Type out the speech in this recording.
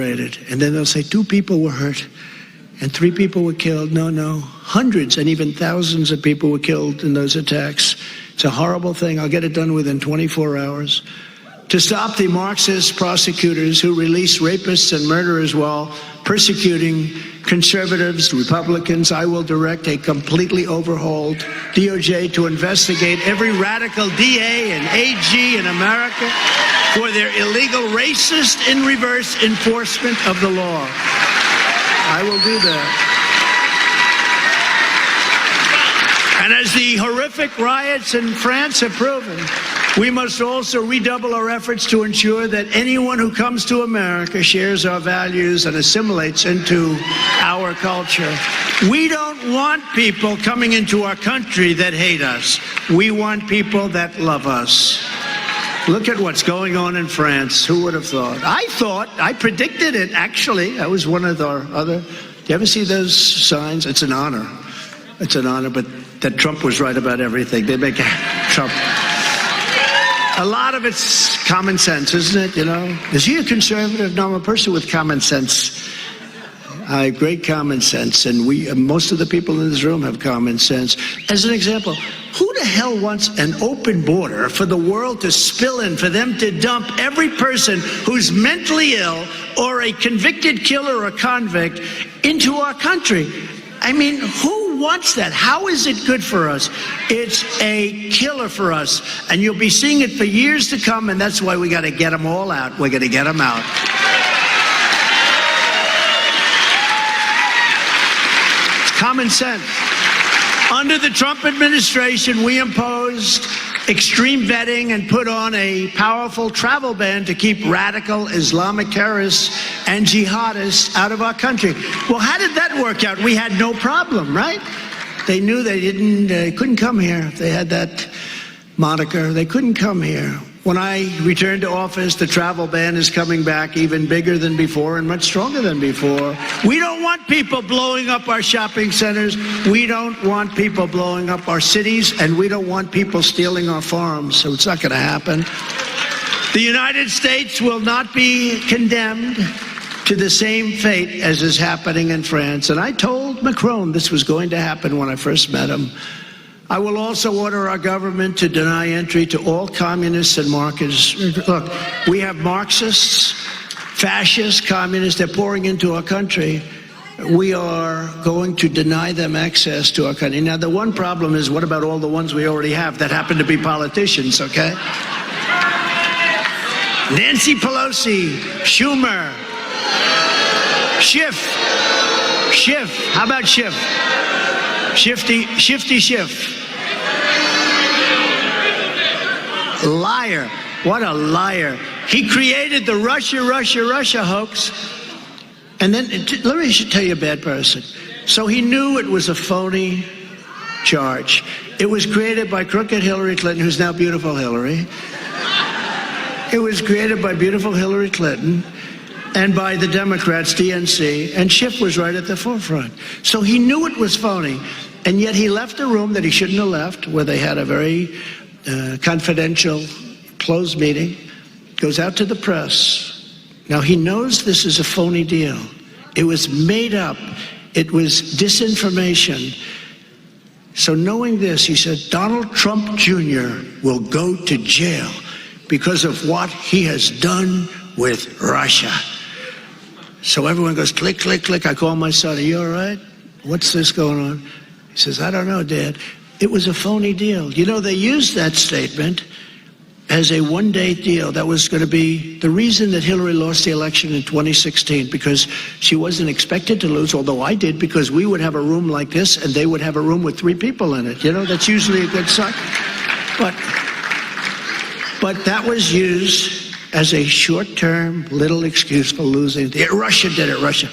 manipulated. And then they'll say 2 people were hurt and 3 people were killed. No, hundreds and even thousands of people were killed in those attacks. It's a horrible thing. I'll get it done within 24 hours. To stop the Marxist prosecutors who release rapists and murderers while persecuting conservatives, Republicans, I will direct a completely overhauled DOJ to investigate every radical DA and AG in America for their illegal racist in reverse enforcement of the law. I will do that. And as the horrific riots in France have proven, we must also redouble our efforts to ensure that anyone who comes to America shares our values and assimilates into our culture. We don't want people coming into our country that hate us. We want people that love us. Look at what's going on in France. Who would have thought? I predicted it, actually. I was one of our other. Do you ever see those signs? It's an honor. It's an honor, but that Trump was right about everything. They make Trump. A lot of it's common sense, isn't it? You know, is he a conservative? No, I'm a person with common sense. I have great common sense, and most of the people in this room have common sense. As an example, who the hell wants an open border for the world to spill in, for them to dump every person who's mentally ill or a convicted killer or a convict into our country? I mean, who wants that? How is it good for us? It's a killer for us. And you'll be seeing it for years to come, and that's why we got to get them all out. We're going to get them out. It's common sense. Under the Trump administration, we imposed extreme vetting and put on a powerful travel ban to keep radical Islamic terrorists and jihadists out of our country. Well, how did that work out? We had no problem, right? They knew they couldn't come here. If they had that moniker, they couldn't come here. When I returned to office, the travel ban is coming back even bigger than before and much stronger than before. We don't want people blowing up our shopping centers. We don't want people blowing up our cities, and we don't want people stealing our farms, so it's not going to happen. The United States will not be condemned to the same fate as is happening in France. And I told Macron this was going to happen when I first met him. I will also order our government to deny entry to all communists and Marxists. Look, we have Marxists, fascists, communists. They're pouring into our country. We are going to deny them access to our country. Now, the one problem is, what about all the ones we already have that happen to be politicians, okay? Nancy Pelosi, Schumer, Schiff. How about Schiff? Shifty Schiff. Liar. What a liar. He created the Russia hoax. And then, let me tell you a bad person. So he knew it was a phony charge. It was created by crooked Hillary Clinton, who's now beautiful Hillary. It was created by beautiful Hillary Clinton and by the Democrats, DNC, and Schiff was right at the forefront. So he knew it was phony, and yet he left a room that he shouldn't have left, where they had a very confidential, closed meeting, goes out to the press. Now, he knows this is a phony deal. It was made up. It was disinformation. So knowing this, he said, Donald Trump Jr. will go to jail because of what he has done with Russia. So everyone goes, click, click, click. I call my son, are you all right? What's this going on? He says, I don't know, Dad. It was a phony deal. You know, they used that statement as a one-day deal. That was going to be the reason that Hillary lost the election in 2016, because she wasn't expected to lose, although I did, because we would have a room like this and they would have a room with 3 people in it. You know, that's usually a good sign. But that was used as a short-term little excuse for losing. Russia did it, Russia.